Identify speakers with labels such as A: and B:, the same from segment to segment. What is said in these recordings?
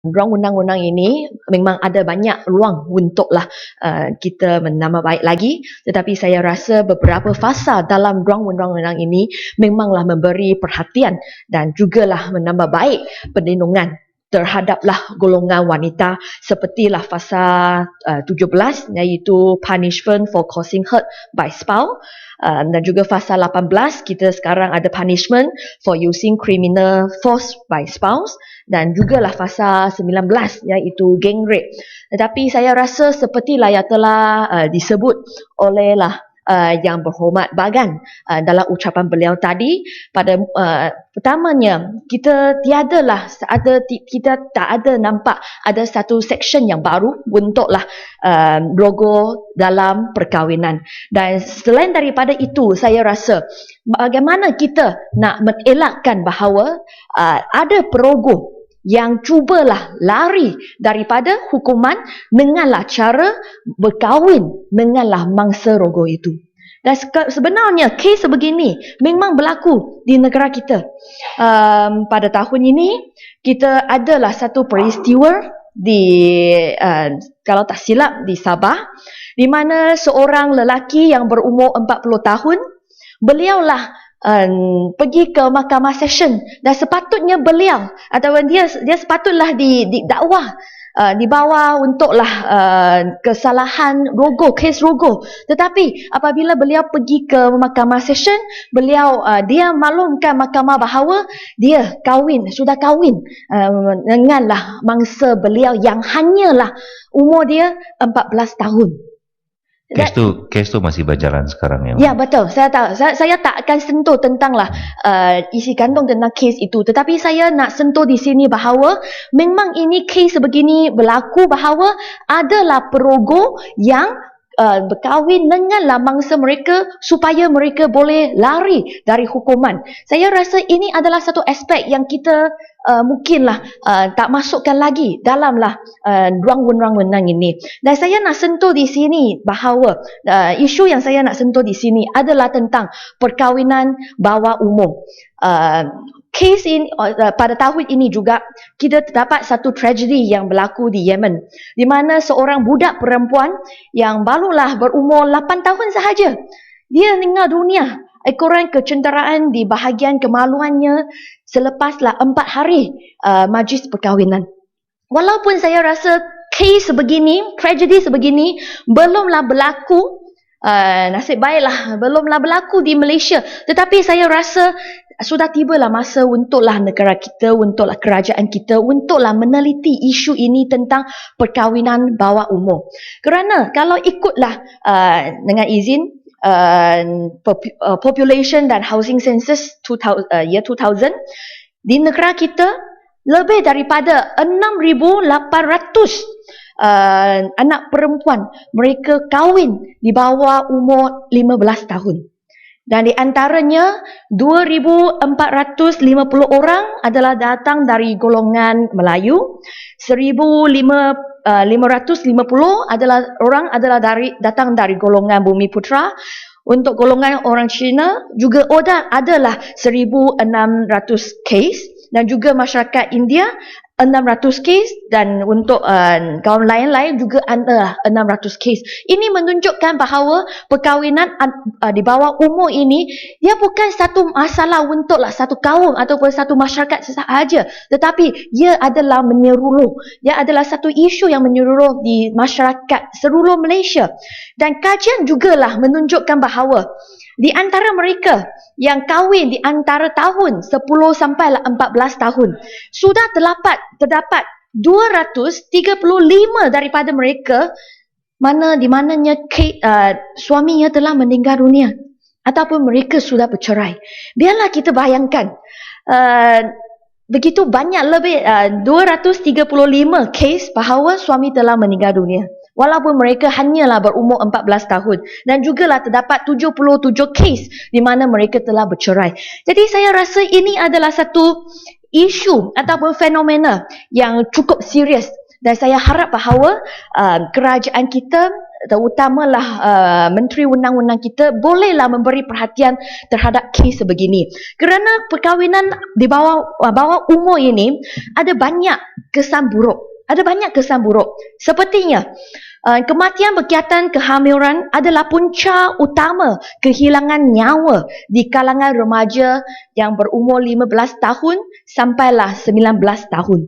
A: ruang undang-undang ini memang ada banyak ruang untuklah kita menambah baik lagi, tetapi saya rasa beberapa fasa dalam ruang undang-undang ini memanglah memberi perhatian dan jugalah menambah baik perlindungan terhadaplah golongan wanita, sepertilah fasa 17 iaitu punishment for causing hurt by spouse, dan juga fasa 18 kita sekarang ada punishment for using criminal force by spouse, dan jugalah fasa 19 iaitu gang rape. Tetapi saya rasa sepertilah yang telah disebut olehlah yang berhormat Bagan dalam ucapan beliau tadi, pada pertamanya kita kita tak ada nampak ada satu section yang baru untuklah logo dalam perkahwinan. Dan selain daripada itu, saya rasa bagaimana kita nak mengelakkan bahawa ada perogoh yang cubalah lari daripada hukuman denganlah cara berkahwin denganlah mangsa rogoh itu. Dan sebenarnya kes sebegini memang berlaku di negara kita. Pada tahun ini kita adalah satu peristiwa di kalau tak silap di Sabah, di mana seorang lelaki yang berumur 40 tahun, beliaulah pergi ke mahkamah session, dan sepatutnya beliau atau dia sepatutlah didakwa dibawa untuklah kesalahan rogoh, kes rogoh. Tetapi apabila beliau pergi ke mahkamah session, beliau dia maklumkan mahkamah bahawa dia sudah kahwin denganlah mangsa beliau yang hanyalah umur dia 14 tahun.
B: Kes tu masih berjalan sekarang ya?
A: Ya, betul. Saya tahu. Saya tak akan sentuh tentanglah isi kandung tentang kes itu. Tetapi saya nak sentuh di sini bahawa memang ini kes sebegini berlaku, bahawa adalah perogoh yang berkahwin denganlah mangsa mereka supaya mereka boleh lari dari hukuman. Saya rasa ini adalah satu aspek yang kita mungkinlah tak masukkan lagi dalamlah ruang undang-undang ini. Dan saya nak sentuh di sini bahawa isu yang saya nak sentuh di sini adalah tentang perkahwinan bawah umur. Kes ini pada tahun ini juga kita terdapat satu tragedi yang berlaku di Yemen, di mana seorang budak perempuan yang barulah berumur 8 tahun sahaja, dia meninggal dunia ekoran kecenderaan di bahagian kemaluannya selepaslah 4 hari majlis perkahwinan. Walaupun saya rasa kes sebegini, tragedi sebegini belumlah berlaku, nasib baiklah belumlah berlaku di Malaysia, tetapi saya rasa sudah tibalah masa untuklah negara kita, untuklah kerajaan kita, untuklah meneliti isu ini tentang perkahwinan bawah umur. Kerana kalau ikutlah dengan izin population dan housing census year 2000, di negara kita lebih daripada 6,800 anak perempuan mereka kahwin di bawah umur 15 tahun. Dan di antaranya 2,450 orang adalah datang dari golongan Melayu, 1,550 adalah datang dari golongan Bumiputra. Untuk golongan orang Cina juga adalah 1,600 kes, dan juga masyarakat India 600 kes, dan untuk kaum lain-lain juga ada 600 kes. Ini menunjukkan bahawa perkahwinan di bawah umur ini dia bukan satu masalah untuklah satu kaum ataupun satu masyarakat sahaja, tetapi ia adalah menyeluruh. Dia adalah satu isu yang menyeluruh di masyarakat seluruh Malaysia. Dan kajian jugalah menunjukkan bahawa di antara mereka yang kahwin di antara tahun 10 sampai 14 tahun, sudah terdapat 235 daripada mereka di mananya suaminya telah meninggal dunia ataupun mereka sudah bercerai. Biarlah kita bayangkan begitu banyak, lebih 235 kes bahawa suami telah meninggal dunia, walaupun mereka hanyalah berumur 14 tahun, dan jugalah terdapat 77 kes di mana mereka telah bercerai. Jadi saya rasa ini adalah satu isu ataupun fenomena yang cukup serius, dan saya harap bahawa kerajaan kita terutamalah Menteri Undang-Undang kita bolehlah memberi perhatian terhadap kes sebegini. Kerana perkahwinan di bawah umur ini ada banyak kesan buruk. Sepertinya kematian berkaitan kehamilan adalah punca utama kehilangan nyawa di kalangan remaja yang berumur 15 tahun sampailah 19 tahun.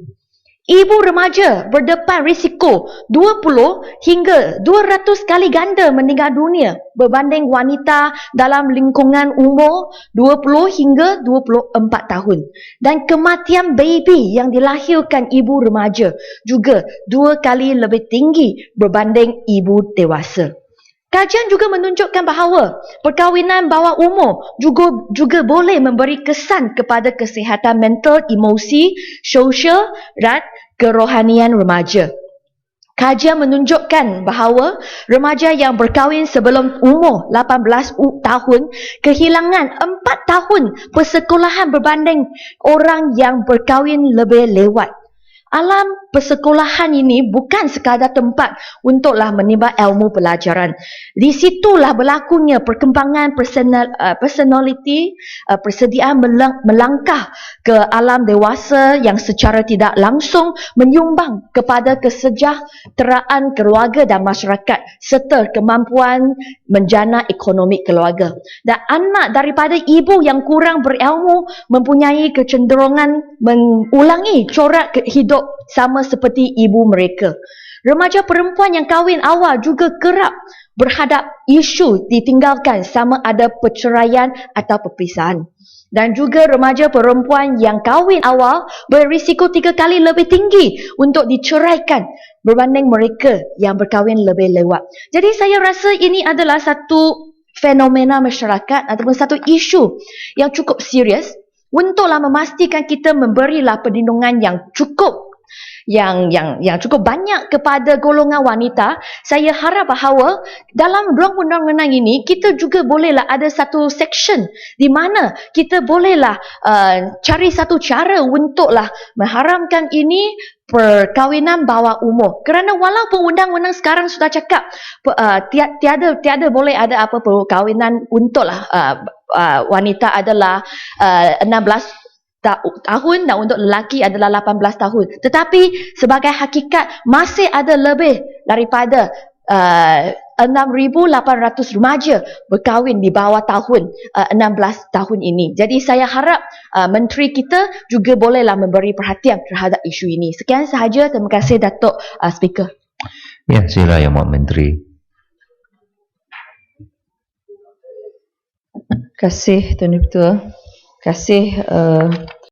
A: Ibu remaja berdepan risiko 20 hingga 200 kali ganda meninggal dunia berbanding wanita dalam lingkungan umur 20 hingga 24 tahun. Dan kematian baby yang dilahirkan ibu remaja juga 2 kali lebih tinggi berbanding ibu dewasa. Kajian juga menunjukkan bahawa perkahwinan bawah umur juga boleh memberi kesan kepada kesihatan mental, emosi, sosial dan kerohanian remaja. Kajian menunjukkan bahawa remaja yang berkahwin sebelum umur 18 tahun kehilangan 4 tahun persekolahan berbanding orang yang berkahwin lebih lewat. Alam persekolahan ini bukan sekadar tempat untuklah menimba ilmu pelajaran. Di situlah berlakunya perkembangan personality, persediaan melangkah ke alam dewasa yang secara tidak langsung menyumbang kepada kesejahteraan keluarga dan masyarakat serta kemampuan menjana ekonomi keluarga. Dan anak daripada ibu yang kurang berilmu mempunyai kecenderungan mengulangi corak hidup sama seperti ibu mereka. Remaja perempuan yang kahwin awal juga kerap berhadap isu ditinggalkan sama ada perceraian atau perpisahan. Dan juga remaja perempuan yang kahwin awal berisiko 3 kali lebih tinggi untuk diceraikan berbanding mereka yang berkahwin lebih lewat. Jadi saya rasa ini adalah satu fenomena masyarakat ataupun satu isu yang cukup serius untuklah memastikan kita memberilah perlindungan yang cukup yang cukup banyak kepada golongan wanita. Saya harap bahawa dalam ruang undang-undang ini kita juga bolehlah ada satu section di mana kita bolehlah cari satu cara untuklah mengharamkan ini perkahwinan bawah umur. Kerana walaupun undang-undang sekarang sudah cakap tiada boleh ada apa perkahwinan untuklah wanita adalah 16 tahun dan untuk lelaki adalah 18 tahun. Tetapi sebagai hakikat masih ada lebih daripada 6,800 remaja berkahwin di bawah tahun 16 tahun ini. Jadi saya harap menteri kita juga bolehlah memberi perhatian terhadap isu ini. Sekian sahaja. Terima kasih Datuk Speaker.
B: Ya, sila Yang Mak Menteri.
A: Terima kasih Tuan Ketua. Terima kasih